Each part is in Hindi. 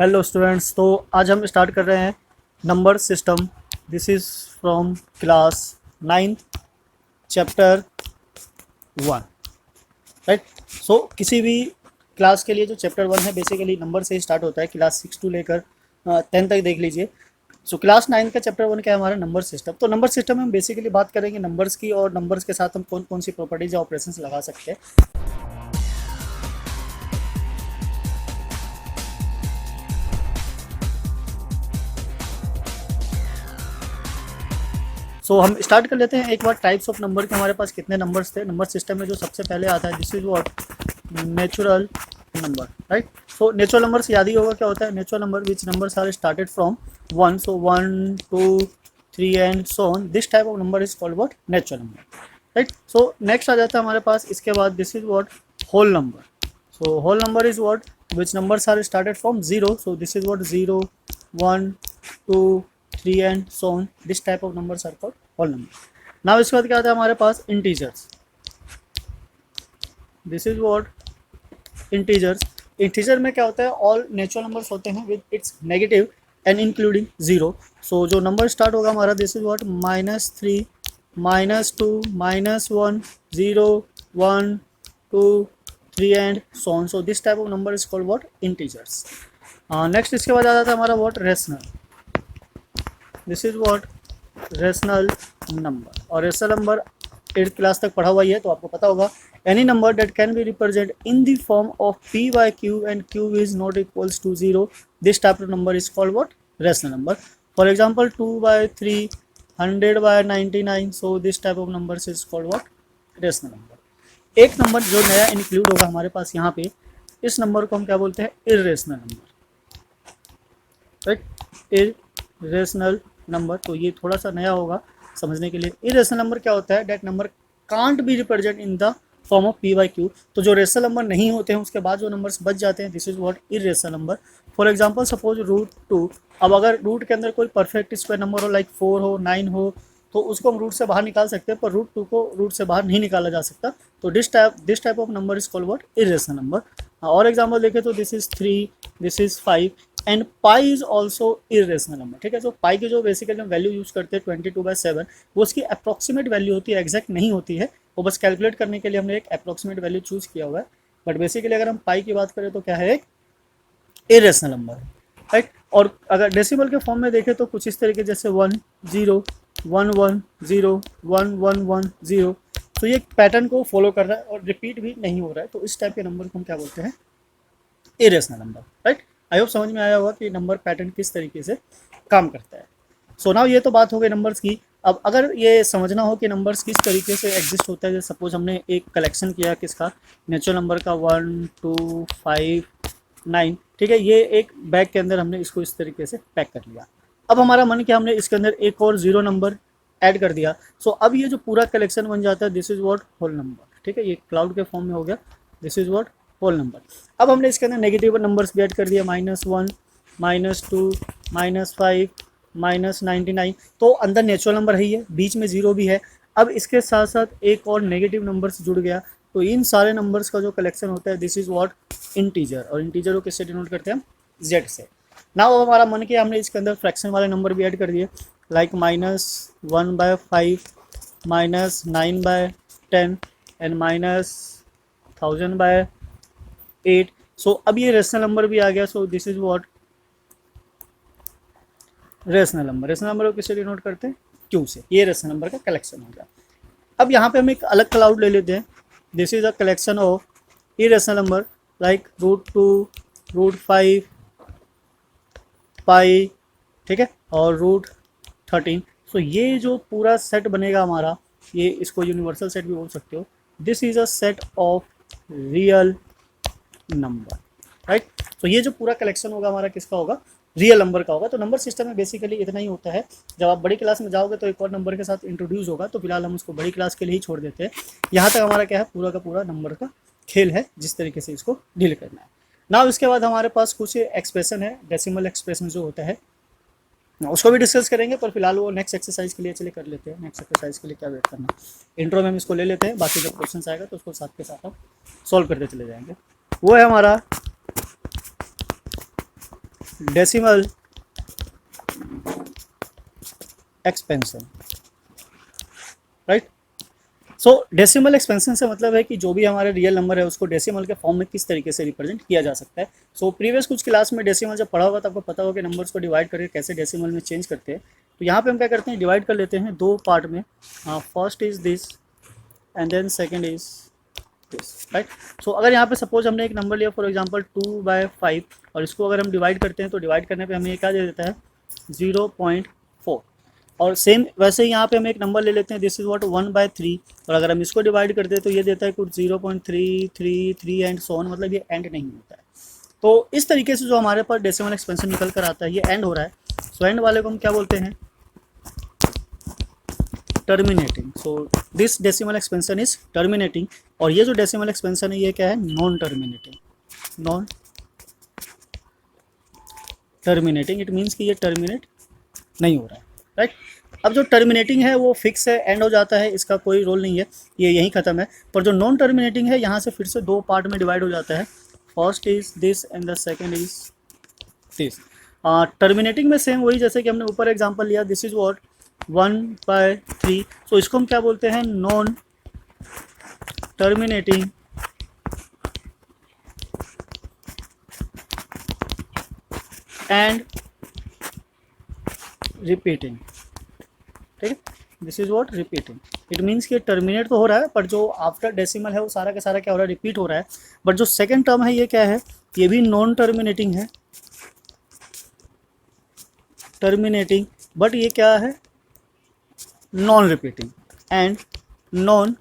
हेलो स्टूडेंट्स, तो आज हम स्टार्ट कर रहे हैं number system. This is from class 9th chapter 1, right. So किसी भी क्लास के लिए जो चैप्टर 1 है बेसिकली नंबर से ही स्टार्ट होता है। क्लास 6 टू लेकर 10 तक देख लीजिए। सो क्लास 9 का चैप्टर 1 क्या है हमारा नंबर सिस्टम। तो नंबर सिस्टम में हम बेसिकली बात करेंगे नंबर्स की, और नंबर्स के साथ हम कौन कौन सी प्रॉपर्टीज या ऑपरेशंस लगा सकते हैं। सो हम स्टार्ट कर लेते हैं एक बार टाइप्स ऑफ नंबर के। हमारे पास कितने नंबर्स थे नंबर सिस्टम में। जो सबसे पहले आता है this is what natural number, right. So natural numbers याद ही होगा क्या होता है। Natural number which numbers are started from 1, so 1 2 3 and so on. This type of number is called what natural number, right. So next आ जाता है हमारे पास इसके बाद this is what whole number. So whole number is what which numbers are started from 0, so this is what 0 1 2 3 and so on. This type of numbers are called whole number. Now इसके बाद क्या आता है हमारे पास integers. This is what integers. Integer में क्या होता है ऑल नेचुरल नंबर्स होते हैं with its negative and including 0। So जो नंबर स्टार्ट होगा हमारा this is what -3 -2 -1 0 1 2 3 and so on. So this type of number is called what integers. Next इसके बाद आ जाता है हमारा what rational. This is what rational number. और रेशनल नंबर 8th क्लास तक पढ़ा हुआ ही है तो आपको पता होगा। Any number that can be represent in the form of p by q and q is not equals to 0, this type of number is called what rational number. For example 2/3 100/99, so this type of numbers is called what rational number. एक नंबर जो नया इंक्लूड होगा हमारे पास यहाँ पे, इस नंबर को हम क्या बोलते हैं irrational number, right. Irrational number, तो ये थोड़ा सा नया होगा समझने के लिए। इरेशनल नंबर क्या होता है that number can't be represent in the form of p by q। तो जो रेशनल नंबर नहीं होते हैं उसके बाद जो नंबर्स बच जाते हैं this is what irrational number. For example suppose √2। अब अगर रूट के अंदर कोई परफेक्ट स्क्वायर नंबर हो लाइक 4 हो 9 हो तो उसको हम रूट से बाहर निकाल सकते हैं, पर √2 को रूट से बाहर नहीं निकाला जा सकता। तो this type of number is called what irrational number. और एग्जांपल देखें तो this is 3, this is 5 and pi is also irrational number, ठीक है। तो पाई की जो बेसिकली हम वैल्यू यूज करते हैं 22/7, वो उसकी अप्रॉक्सीमेट वैल्यू होती है, एग्जैक्ट नहीं होती है। वो बस कैलकुलेट करने के लिए हमने एक अप्रॉक्सीमेट वैल्यू चूज किया हुआ है। बट बेसिकली अगर हम पाई की बात करें तो क्या है एक इरेशनल नंबर, राइट। और अगर डेसिमल के फॉर्म में देखें तो कुछ इस तरीके जैसे 1 0 1 1 0 1 1 1 0। तो ये पैटर्न को फॉलो कर रहा है और रिपीट भी नहीं हो रहा है, तो इस टाइप के नंबर को हम क्या बोलते हैं irrational number, right. I hope समझ में आया होगा कि नंबर पैटर्न किस तरीके से काम करता है। सो नाउ ये तो बात हो गई नंबर्स की। अब अगर ये समझना हो कि नंबर्स किस तरीके से एग्जिस्ट होता है, जैसे सपोज हमने एक कलेक्शन किया किसका नेचुरल नंबर का 1 2 5 9, ठीक है। ये एक बैग के अंदर हमने इसको इस तरीके से पैक कर लिया। अब हमारा मन किया हमने इसके अंदर एक और 0 नंबर ऐड कर दिया। सो अब ये जो पूरा कलेक्शन बन जाता है this is what whole number, ठीक है। ये क्लाउड के फॉर्म में हो गया, this is what whole number. अब हमने इसके अंदर नेगेटिव नंबर्स भी ऐड कर दिया -1 -2 -5 -99। तो अंदर नेचुरल नंबर है ही है, बीच में 0 भी है। अब इसके साथ साथ एक और नेगेटिव नंबर्स जुड़ गया, तो इन सारे नंबर्स का जो कलेक्शन होता है दिस इज व्हाट इंटीजर। और इंटीजर को किससे डिनोट करते हैं हम z से। नाउ अब हमारा मन किया हमने इसके अंदर फ्रैक्शन वाले नंबर भी ऐड कर दिए लाइक -1/5 -9/10 एंड -1000/8। सो अब ये रेशनल नंबर भी आ गया। सो this is what rational number. Rational number को किससे डिनोट करते हैं क्यू से। ये रेशनल नंबर का कलेक्शन हो गया। अब यहाँ पे हम एक अलग क्लाउड ले लेते हैं। This is a collection of irrational number like √2 √5 पाई, ठीक है, और √13। सो ये जो पूरा सेट बनेगा हमारा, ये इसको यूनिवर्सल सेट भी बोल सकते हो। This is a set of real number, right. तो ये जो पूरा कलेक्शन होगा हमारा किसका होगा रियल नंबर का होगा। तो नंबर सिस्टम में बेसिकली इतना ही होता है। जब आप बड़ी क्लास में जाओगे तो एक और नंबर के साथ इंट्रोड्यूस होगा, तो फिलहाल हम उसको बड़ी क्लास के लिए ही छोड़ देते हैं। यहाँ तक हमारा क्या है पूरा का पूरा नंबर का खेल है, जिस तरीके से इसको डील करना है। ना इसके बाद हमारे पास कुछ एक्सप्रेशन है, डेसिमल एक्सप्रेशन जो होता है उसको भी डिस्कस करेंगे, पर फिलहाल वो नेक्स्ट एक्सरसाइज के लिए चलिए कर लेते हैं। नेक्स्ट एक्सरसाइज के लिए क्या वेट करना, इंट्रो में हम इसको ले लेते हैं, बाकी जब क्वेश्चन आएगा तो उसको साथ के साथ हम सॉल्व करते चले जाएंगे। वो है हमारा डेसिमल एक्सपेंशन, राइट। सो डेसिमल एक्सपेंशन से मतलब है कि जो भी हमारे रियल नंबर है उसको डेसिमल के फॉर्म में किस तरीके से रिप्रेजेंट किया जा सकता है। सो प्रीवियस कुछ क्लास में डेसिमल जब पढ़ा होगा तो आपको पता होगा कि नंबर्स को डिवाइड करके कैसे डेसिमल में चेंज करते हैं। तो यहाँ पे हम क्या करते हैं, डिवाइड कर लेते हैं दो पार्ट में। First is this and then second is this, right. So अगर यहाँ पे सपोज हमने एक नंबर लिया फॉर एग्जांपल 2/5 और इसको अगर हम डिवाइड करते हैं तो डिवाइड करने पे हमें ये क्या दे देता है 0.4। और सेम वैसे ही यहाँ पे हम एक नंबर ले लेते हैं, दिस इज व्हाट 1/3 और अगर हम इसको डिवाइड करते हैं तो ये देता है कुछ 0.333 एंड सो ऑन, मतलब ये एंड नहीं होता है। तो इस तरीके से जो हमारे पास डेसिमल एक्सपेंशन निकल कर आता है ये एंड हो रहा है। सो एंड वाले को हम क्या बोलते हैं, terminating. So this decimal expansion is terminating. और ये जो डेसिमल एक्सपेंशन है ये क्या है, non terminating. Non terminating it means कि ये टर्मिनेट नहीं हो रहा है, राइट। अब जो टर्मिनेटिंग है वो फिक्स है, एंड हो जाता है, इसका कोई रोल नहीं है, ये यहीं ख़त्म है। पर जो नॉन टर्मिनेटिंग है यहाँ से फिर से दो पार्ट में डिवाइड हो जाता है, first is this and the second is this. Terminating में सेम वही जैसे कि हमने ऊपर एग्जांपल लिया, दिस इज व्हाट 1/3। सो इसको हम क्या बोलते हैं, नॉन टर्मिनेटिंग एंड रिपीटिंग, ठीक है। This is what repeating, it means कि टर्मिनेट तो हो रहा है पर जो आफ्टर डेसिमल है वो सारा का सारा क्या हो रहा है, रिपीट हो रहा है। बट जो सेकेंड टर्म है ये क्या है, ये भी नॉन टर्मिनेटिंग है, टर्मिनेटिंग, बट ये क्या है, non repeating and non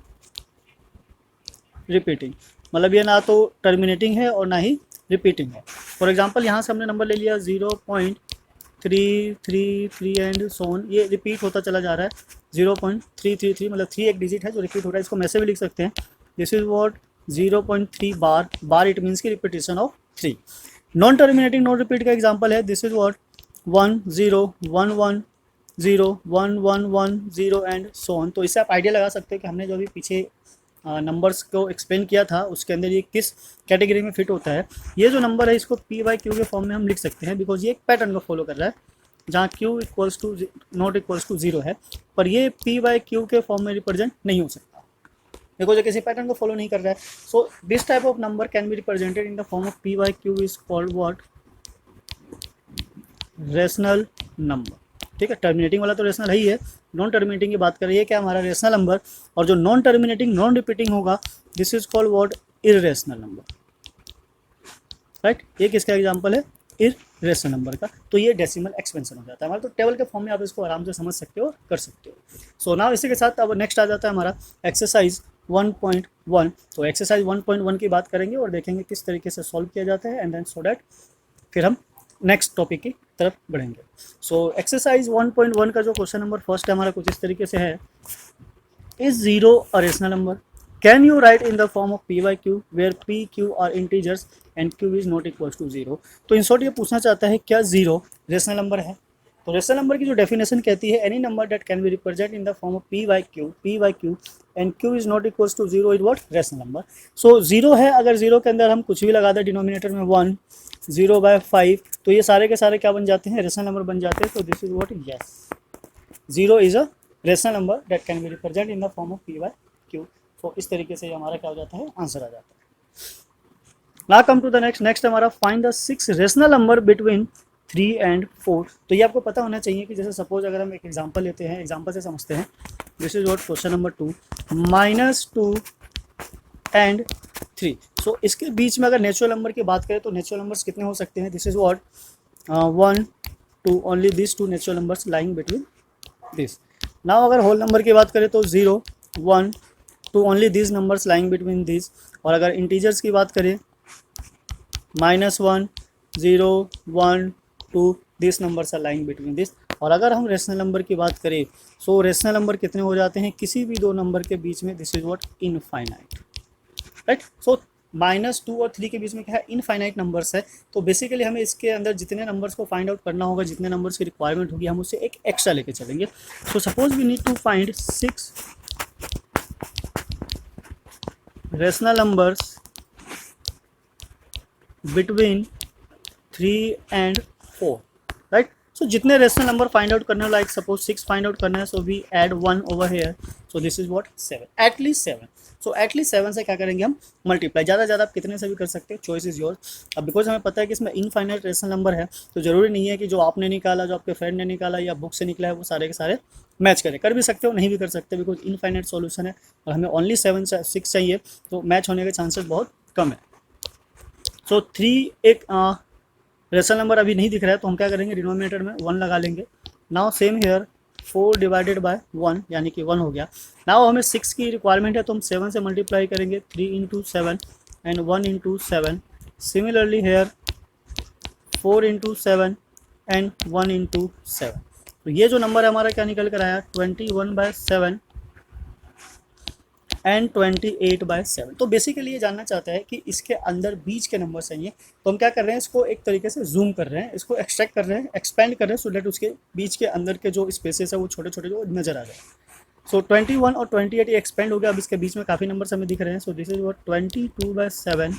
repeating, मतलब ये ना तो टर्मिनेटिंग है और ना ही रिपीटिंग है। फॉर एग्जांपल यहाँ से हमने नंबर ले लिया 0.333 एंड सोन, ये रिपीट होता चला जा रहा है 0.333, मतलब 3 एक डिजिट है जो रिपीट हो रहा है। इसको हम ऐसे भी लिख सकते हैं, this is what 0.3 bar, bar it means की repetition of 3। Non terminating non repeat का एग्जाम्पल है, this is what 1 0 1 1 0 1 1 1 0 and so on. तो इससे आप आइडिया लगा सकते हैं कि हमने जो भी पीछे नंबर्स को एक्सप्लेन किया था उसके अंदर ये किस कैटेगरी में फिट होता है। ये जो नंबर है इसको p/q के फॉर्म में हम लिख सकते हैं, बिकॉज ये एक पैटर्न को फॉलो कर रहा है जहाँ q equals to not equals to 0 है, पर ये p/q के फॉर्म में रिप्रेजेंट नहीं हो सकता बिकॉज ये किसी पैटर्न को फॉलो नहीं कर रहा है। सो this type of number can be represented in the form of p/q is called what, rational number, ठीक है। टर्मिनेटिंग वाला तो रेशनल ही है, नॉन टर्मिनेटिंग की बात कर रही है क्या हमारा रेशनल नंबर, और जो नॉन टर्मिनेटिंग नॉन रिपीटिंग होगा this is called what, irrational number, right. ये किसका एग्जांपल है, इररेशनल नंबर का। तो ये डेसिमल एक्सपेंशन हो जाता है हमारा। तो टेबल के फॉर्म में आप इसको आराम से समझ सकते हो और कर सकते हो। सो नाउ इसी के साथ अब नेक्स्ट आ जाता है हमारा एक्सरसाइज 1.1। तो एक्सरसाइज 1.1 की बात करेंगे और देखेंगे किस तरीके से सॉल्व किया जाता है एंड देन सो दैट फिर हम नेक्स्ट टॉपिक की तरफ बढ़ेंगे। सो एक्सरसाइज 1.1 का जो क्वेश्चन नंबर फर्स्ट है हमारा कुछ इस तरीके से है, is 0 a rational number, can you write in the form of p/q where p q are integers and q is not equals to 0। तो इन शॉर्ट ये पूछना चाहता है क्या 0 रेशनल नंबर है। तो रेशनल नंबर की जो डेफिनेशन कहती है, any number that can be represent in the form of p/q and q is not equals to 0 is what, rational number. So 0 है, अगर 0 के अंदर हम कुछ भी लगा दें डिनोमिनेटर में 1 0/5 तो ये सारे के सारे क्या बन जाते हैं, रेशनल नंबर बन जाते हैं। तो this is what, yes 0 is a rational number that can be represent in the form of p/q। तो इस तरीके से हमारा क्या हो जाता है, आंसर आ जाता है। Now come to the next हमारा find the 6 rational number between 3 and 4। तो ये आपको पता होना चाहिए कि जैसे सपोज अगर हम एक एग्जांपल लेते हैं, एग्जांपल से समझते हैं, this is what question number 2 -2 and 3। सो इसके बीच में अगर नेचुरल नंबर की बात करें तो नेचुरल नंबर्स कितने हो सकते हैं, this is what 1 2, only this 2 natural numbers lying between this. Now अगर होल नंबर की बात करें तो 0 1 2, only this numbers lying between this. और अगर इंटीजर्स की बात करें -1 0 1 2, this numbers are lying between this. और अगर हम रेशनल नंबर की बात करें सो रेशनल नंबर कितने हो जाते हैं, किसी भी दो नंबर के बीच में, this is what infinite, right. So -2 और 3 के बीच में क्या है, इनफाइनाइट नंबर्स है। तो बेसिकली हमें इसके अंदर जितने नंबर्स को फाइंड आउट करना होगा, जितने नंबर्स की रिक्वायरमेंट होगी, हम उससे एक एक्स्ट्रा लेके चलेंगे। So suppose we need to find 6 rational numbers between 3 and 4, right. So जितने रेशनल नंबर फाइंड आउट करने हो, लाइक सपोज 6 फाइंड आउट करना है, so we add 1 over here, so this is what 7, at least 7। So at least 7 से क्या करेंगे हम मल्टीप्लाई, ज़्यादा ज़्यादा आप कितने से भी कर सकते हो, चॉइस इज योर्स। अब बिकॉज हमें पता है कि इसमें इनफाइनाइट रेशनल नंबर है, तो जरूरी नहीं है कि जो आपने निकाला, जो आपके फ्रेंड ने निकाला या बुक से निकला है, वो सारे के सारे मैच करें। कर भी सकते हो, नहीं भी कर सकते, बिकॉज इनफाइनाइट सॉल्यूशन है और हमें ओनली 6 चाहिए, तो मैच होने के चांसेस बहुत कम है। सो 3 एक रेशनल नंबर अभी नहीं दिख रहा है, तो हम क्या करेंगे, डिनोमिनेटर में 1 लगा लेंगे। Now same here 4 divided by 1 यानी कि 1 हो गया। नाउ हमें 6 की रिक्वायरमेंट है, तो हम 7 से मल्टीप्लाई करेंगे, 3 into 7 and 1 into 7। Similarly here 4 into 7 and 1 into 7। तो ये जो नंबर है हमारा क्या निकल कर आया, 21/7 एंड 28/7। तो बेसिकली ये जानना चाहता है कि इसके अंदर बीच के नंबर चाहिए, तो हम क्या कर रहे हैं, इसको एक तरीके से जूम कर रहे हैं, इसको एक्सट्रैक्ट कर रहे हैं, एक्सपेंड कर रहे हैं, सो दैट उसके बीच के अंदर के जो स्पेसेस है वो छोटे छोटे जो नजर आ जाए। सो 21 और 28 ये एक्सपेंड हो गया, अब इसके बीच में काफ़ी नंबर हमें दिख रहे हैं। सो this is what 22/7,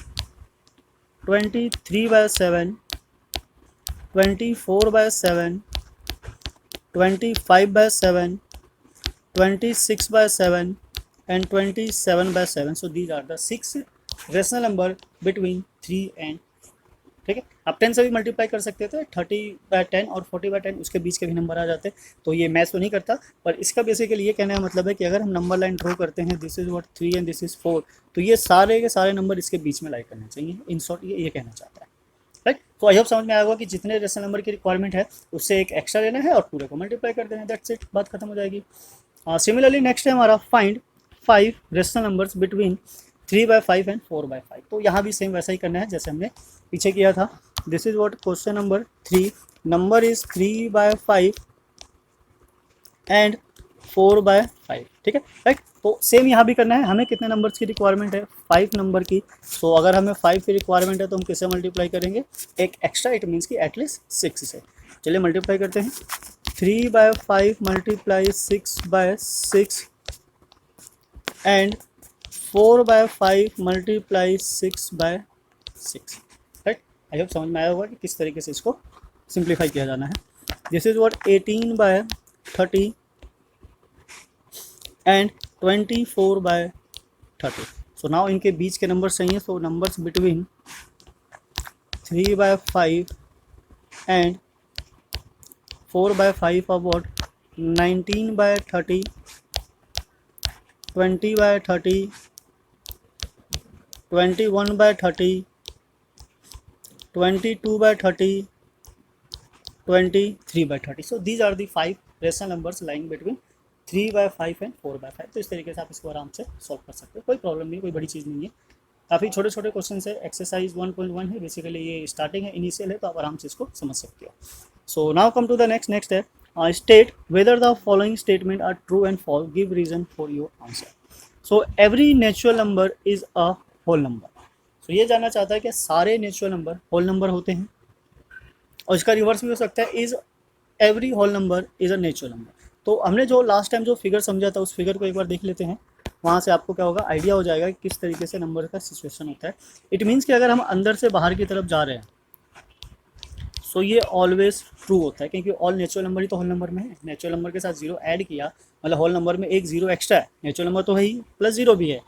23/7, 24/7, 25/7, 26/7 and 27/7. So these are the 6 rational number between 3 and, ठीक है। आप 10 से भी मल्टीप्लाई कर सकते थे, 30/10 और 40/10 उसके बीच के भी नंबर आ जाते, तो ये मैच तो नहीं करता। पर इसका बेसिकली ये कहने का मतलब है कि अगर हम नंबर लाइन ड्रॉ करते हैं, this is what 3 and this is 4, तो ये सारे के सारे नंबर इसके बीच में लाई करने चाहिए। इन शॉर्ट ये कहना चाहता है, राइट। तो आई होप समझ में आया होगा कि जितने रेशनल नंबर की रिक्वायरमेंट है उससे एक एक्स्ट्रा लेना है और पूरे को मल्टीप्लाई कर देना है, दैट्स इट, बात खत्म हो जाएगी। सिमिलरली नेक्स्ट है हमारा find 5 rational numbers between 3/5 and 4/5। तो यहाँ भी सेम वैसा ही करना है जैसे हमने पीछे किया था। This is what question number 3, number is 3/5 and 4/5, ठीक है, राइट। तो सेम यहाँ भी करना है, हमें कितने नंबर्स की रिक्वायरमेंट है, 5 नंबर की। तो अगर हमें 5 की रिक्वायरमेंट है तो हम किससे मल्टीप्लाई करेंगे, एक एक्स्ट्रा, इट मीन्स कि एटलीस्ट 6 से। चलिए मल्टीप्लाई करते हैं, 3/5 multiply 6/6 and 4/5 multiply 6/6, right. I hope समझ में आया होगा कि किस तरीके से इसको सिंप्लीफाई किया जाना है। This is what 18/30 and 24/30। So now इनके बीच के नंबर्स चाहिए, so numbers between 3/5 and 4/5 of what 19/30, 20/30, 21/30, 22/30, 23/30। So these are the 5 rational numbers lying between 3/5 and 4/5। तो इस तरीके से आप इसको आराम से सॉल्व कर सकते हो, कोई प्रॉब्लम नहीं, कोई बड़ी चीज़ नहीं है, काफ़ी छोटे छोटे क्वेश्चन है। एक्सरसाइज 1.1 है, बेसिकली ये स्टार्टिंग है, इनिशियल है, तो आप आराम से इसको समझ सकते हो। So now come to the next है state whether the following statement are true and false, give reason for your answer. So every natural number is a whole number. So ये जानना चाहता है कि सारे नेचुरल नंबर होल नंबर होते हैं, और इसका रिवर्स भी हो सकता है, is every whole number is a natural number. तो हमने जो लास्ट टाइम जो फिगर समझा था उस फिगर को एक बार देख लेते हैं, वहाँ से आपको क्या होगा, आइडिया हो जाएगा कि किस तरीके से नंबर का सिचुएशन होता है। इट मीन्स कि अगर हम अंदर से बाहर की तरफ जा रहे हैं, सो ये ऑलवेज ट्रू होता है, क्योंकि ऑल नेचुरल नंबर ही तो होल नंबर में है। नेचुरल नंबर के साथ जीरो ऐड किया, मतलब होल नंबर में एक जीरो एक्स्ट्रा है, नेचुरल नंबर तो है ही, प्लस जीरो भी है।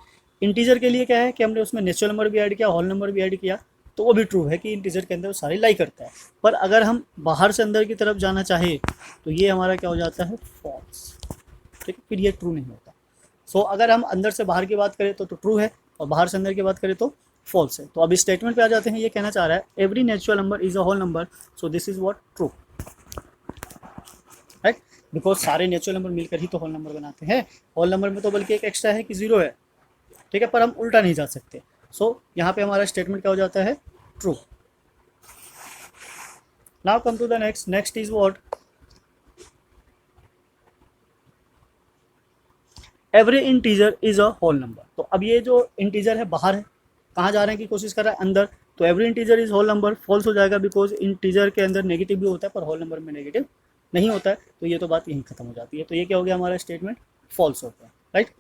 इंटीजर के लिए क्या है कि हमने उसमें नेचुरल नंबर भी ऐड किया, होल नंबर भी ऐड किया, तो वो भी ट्रू है कि इंटीजर के अंदर वो सारी लाई करता है। पर अगर हम बाहर से अंदर की तरफ जाना चाहे तो ये हमारा क्या हो जाता है, फॉल्स, ठीक है, फिर ये ट्रू नहीं होता। सो अगर हम अंदर से बाहर की बात करें तो ट्रू है, और बाहर से अंदर की बात करें तो फॉल्स है। तो अब इस स्टेटमेंट पे आ जाते हैं, ये कहना चाह रहा है every natural number is a whole number, so this is what true, right, because सारे नेचुरल नंबर मिलकर ही तो होल नंबर बनाते हैं। होल नंबर में तो बल्कि एक एक्स्ट्रा है कि जीरो है, ठीक है, पर हम उल्टा नहीं जा सकते। सो यहाँ पे हमारा स्टेटमेंट क्या हो जाता है, true. Now come to the next is what every integer is a whole number. तो अब ये जो इंटीजर है बाहर है, कहाँ जा रहे हैं की कोशिश कर रहा है, अंदर, तो every integer is whole number falls हो जाएगा, बिकॉज इंटीजर के अंदर नेगेटिव भी होता है पर होल नंबर में नेगेटिव नहीं होता है, तो ये तो बात यहीं खत्म हो जाती है। तो ये क्या हो गया, हमारा स्टेटमेंट फॉल्स होता है, राइट।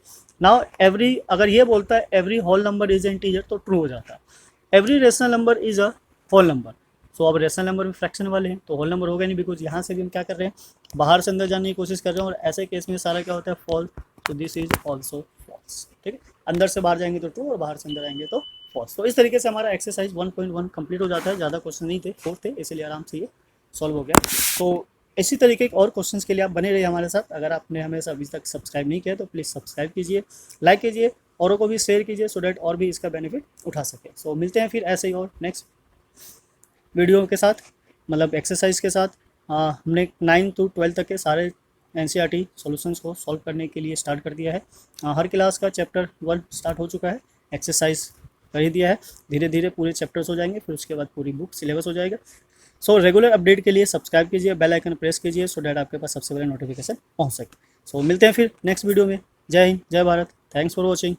नाउ एवरी, अगर ये बोलता है every whole number is integer तो ट्रू हो जाता है। Every rational number is a whole number, so अब रेशनल नंबर भी फ्रैक्शन वाले हैं तो होल नंबर होगा नहीं, बिकॉज यहाँ से भी हम क्या कर रहे हैं, बाहर से अंदर जाने की कोशिश कर रहे हैं, और ऐसे केस में सारा क्या होता है, फॉल्स। तो दिस इज ऑल्सो फॉल्स। ठीक है, अंदर से बाहर जाएंगे तो ट्रू और बाहर से अंदर आएंगे तो फॉल्स। तो इस तरीके से हमारा एक्सरसाइज 1.1 कंप्लीट हो जाता है। ज़्यादा क्वेश्चन नहीं थे, 4 थे, इसलिए आराम से ये सॉल्व हो गया। तो इसी तरीके के और क्वेश्चंस के लिए आप बने रहिए हमारे साथ। अगर आपने हमें अभी तक सब्सक्राइब नहीं किया तो प्लीज़ सब्सक्राइब कीजिए, लाइक कीजिए, औरों को भी शेयर कीजिए, सो डैट और भी इसका बेनिफिट उठा सके। सो मिलते हैं फिर ऐसे ही और नेक्स्ट वीडियो के साथ, मतलब एक्सरसाइज के साथ। हमने 9 to 12 तक के सारे NCERT सॉल्यूशंस को सॉल्व करने के लिए स्टार्ट कर दिया है। हर क्लास का चैप्टर 1 स्टार्ट हो चुका है, एक्सरसाइज कर ही दिया है। धीरे धीरे पूरे चैप्टर्स हो जाएंगे, फिर उसके बाद पूरी बुक सिलेबस हो जाएगा। सो रेगुलर अपडेट के लिए सब्सक्राइब कीजिए, बेल आइकन प्रेस कीजिए, सो डैट आपके पास सबसे पहले नोटिफिकेशन पहुंच सके। सो मिलते हैं फिर नेक्स्ट वीडियो में। जय हिंद, जय भारत, थैंक्स फॉर वॉचिंग।